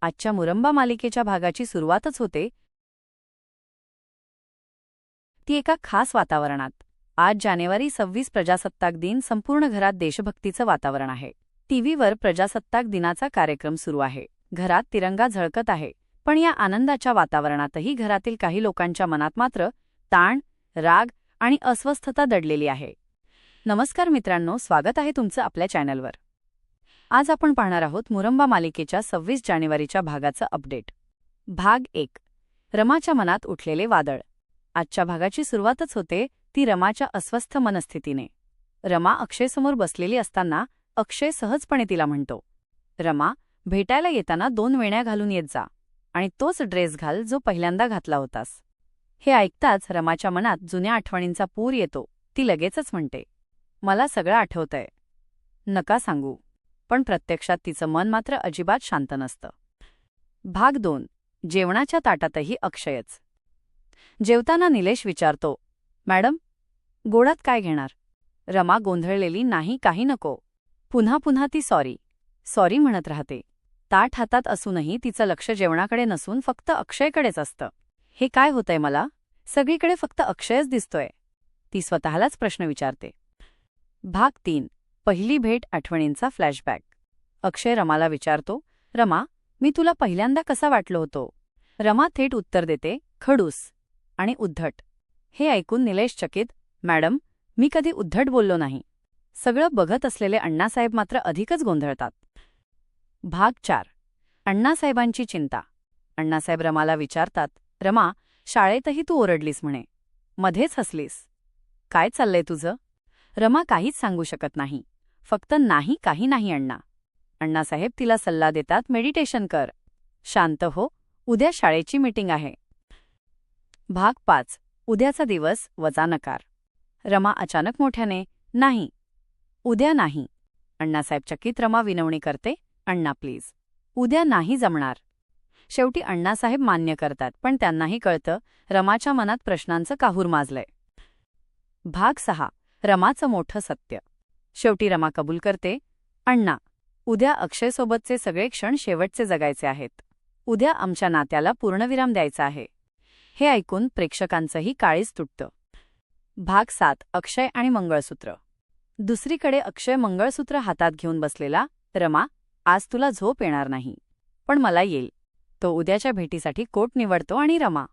आजच्या मुरंबा मालिकेच्या भागाची सुरुवातच होते ती एका खास वातावरणात. आज जानेवारी 26 प्रजासत्ताक दिन. संपूर्ण घरात देशभक्तीचं वातावरण आहे. टीव्हीवर प्रजासत्ताक दिनाचा कार्यक्रम सुरू आहे. घरात तिरंगा झळकत आहे. पण या आनंदाच्या वातावरणातही घरातील काही लोकांच्या मनात मात्र ताण, राग आणि अस्वस्थता दडलेली आहे. नमस्कार मित्रांनो, स्वागत आहे तुमचं आपल्या चॅनलवर. आज आपण पाहणार आहोत मुरंबा मालिकेच्या 26 जानेवारीच्या भागाचं अपडेट. भाग 1. रमाच्या मनात उठलेले वादळ. आजच्या भागाची सुरुवातच होते ती रमाच्या अस्वस्थ मनस्थितीने. रमा अक्षयसमोर बसलेली असताना अक्षय सहजपणे तिला म्हणतो, रमा, भेटायला येताना 2 वेण्या घालून येत जा आणि तोच ड्रेस घाल जो पहिल्यांदा घातला होतास. हे ऐकताच रमाच्या मनात जुन्या आठवणींचा पूर येतो. ती लगेचच म्हणते, मला सगळं आठवतंय, नका सांगू. पण प्रत्यक्षात तिचं मन मात्र अजिबात शांत नसतं. भाग 2. जेवणाच्या ताटातही अक्षयच. जेवताना निलेश विचारतो, मॅडम, गोडात काय घेणार? रमा गोंधळलेली, नाही, काही नको. पुन्हा पुन्हा ती सॉरी म्हणत राहते. ताट हातात असूनही तिचं लक्ष जेवणाकडे नसून फक्त अक्षयकडेच असतं. हे काय होतंय मला? सगळीकडे फक्त अक्षयच दिसतोय. ती स्वतःलाच प्रश्न विचारते. भाग 3. पहिली भेट, आठवणींचा फ्लॅशबॅक. अक्षय रमाला विचारतो, रमा, मी तुला पहिल्यांदा कसा वाटलो होतो? रमा थेट उत्तर देते, खडूस आणि उद्धट. हे ऐकून निलेश चकित, मॅडम, मी कधी उद्धट बोललो नाही. सगळं बघत असलेले अण्णासाहेब मात्र अधिकच गोंधळतात. भाग 4. अण्णासाहेबांची चिंता. अण्णासाहेब रमाला विचारतात, रमा, शाळेतही तू ओरडलीस म्हणे, मध्येच हसलीस. काय चाललंय तुझं? रमा काहीच सांगू शकत नाही. फक्त नाही, काही नाही अण्णा. अण्णासाहेब तिला सल्ला देतात, मेडिटेशन कर, शांत हो, उद्या शाळेची मीटिंग आहे. भाग 5. उद्याचा दिवस वजा नकार. रमा अचानक मोठ्याने, नाही, उद्या नाही. अण्णासाहेब चकित. रमा विनवणी करते, अण्णा प्लीज, उद्या नाही जमणार. शेवटी अण्णासाहेब मान्य करतात, पण त्यांनाही कळतं रमाच्या मनात प्रश्नांचं काहूर माजलंय. भाग 6. रमाचं मोठं सत्य. शेवटी रमा कबूल करते, अण्णा, उद्या अक्षयसोबतचे सगळे क्षण शेवटचे जगायचे आहेत. उद्या आमच्या नात्याला पूर्णविराम द्यायचा आहे. हे ऐकून प्रेक्षकांचंही काळीज तुटतं. भाग 7. अक्षय आणि मंगळसूत्र. दुसरीकडे अक्षय मंगळसूत्र हातात घेऊन बसलेला, रमा, आज तुला झोप येणार नाही, पण मला येईल. तो उद्याच्या भेटीसाठी कोट निवडतो आणि रमा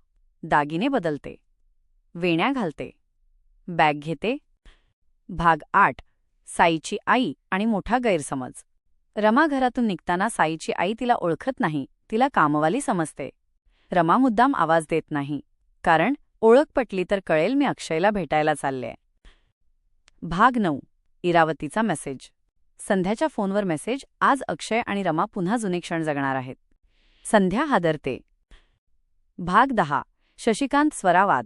दागिने बदलते, वेण्या घालते, बॅग घेते. भाग 8. साईची आई आणि मोठा गैरसमज. रमा घरातून निघताना साईची आई तिला ओळखत नाही, तिला कामवाली समजते. रमा मुद्दाम आवाज देत नाही, कारण ओळख पटली तर कळेल मी अक्षयला भेटायला चाललेय. भाग 9. इरावतीचा मेसेज. संध्याच्या फोनवर मेसेज. आज अक्षय आणि रमा पुन्हा जुने क्षण जगणार आहेत. संध्या हादरते. भाग 10. शशिकांत स्वरावाद.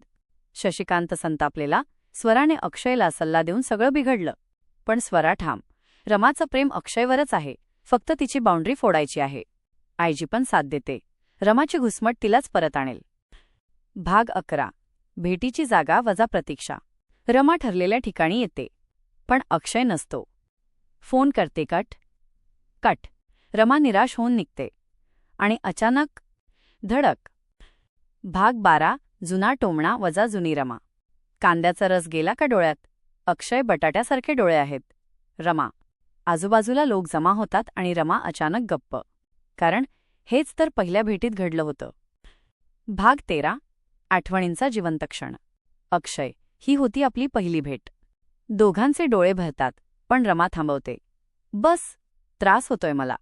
शशिकांत संतापलेला, स्वराने अक्षयला सल्ला देऊन सगळं बिघडलं. पण स्वरा ठाम, रमाचं प्रेम अक्षयवरच आहे, फक्त तिची बाउंड्री फोडायची आहे. आयजी पण साथ देते, रमाची घुसमट तिलाच परत आणेल. भाग 11. भेटीची जागा वजा प्रतीक्षा. रमा ठरलेल्या ठिकाणी येते, पण अक्षय नसतो. फोन करते, कट. रमा निराश होऊन निघते आणि अचानक धडक. भाग 12. जुना टोमणा वजा जुनी रमा. कांद्याचा रस गेला का डोळ्यात? अक्षय बटाट्यासारखे डोळे आहेत. रमा. आजूबाजूला लोक जमा होतात आणि रमा अचानक गप्प, कारण हेच तर पहिल्या भेटीत घडलं होतं. भाग 13. आठवणींचा जिवंत क्षण. अक्षय. ही होती आपली पहिली भेट. दोघांचे डोळे भरतात, पण रमा थांबवते, बस, त्रास होतोय मला.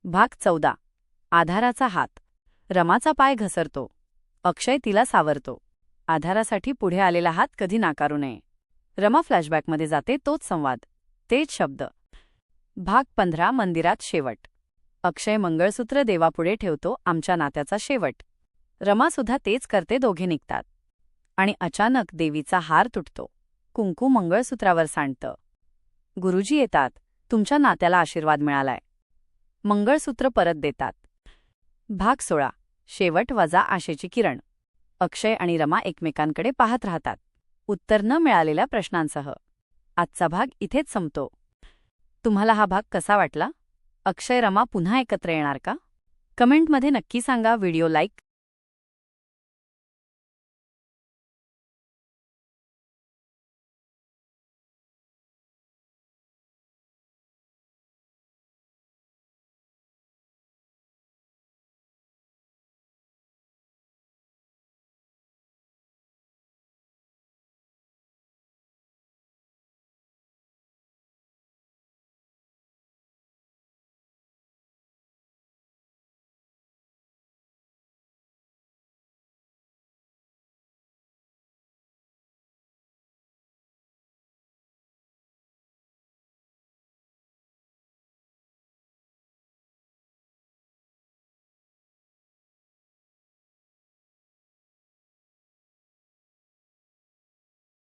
भाग 14. आधाराचा हात. रमाचा पाय घसरतो. अक्षय तिला सावरतो. आधारासाठी पुढे आलेला हात कधी नाकारू नये. रमा फ्लॅशबॅकमध्ये जाते, तोच संवाद, तेच शब्द. भाग 15. मंदिरात शेवट. अक्षय मंगळसूत्र देवापुढे ठेवतो, आमच्या नात्याचा शेवट. रमासुद्धा तेच करते. दोघे निघतात आणि अचानक देवीचा हार तुटतो. कुंकू मंगळसूत्रावर सांडतं. गुरुजी येतात, तुमच्या नात्याला आशीर्वाद मिळालाय. मंगळसूत्र परत देतात. भाग 16. शेवट वजा आशेची किरण. अक्षय आणि रमा एकमेकांकडे पाहत राहतात, उत्तर न मिळालेल्या प्रश्नांसह. आजचा भाग इथेच संपतो. तुम्हाला हा भाग कसा वाटला? अक्षय रमा पुन्हा एकत्र येणार का? कमेंटमध्ये नक्की सांगा. Video like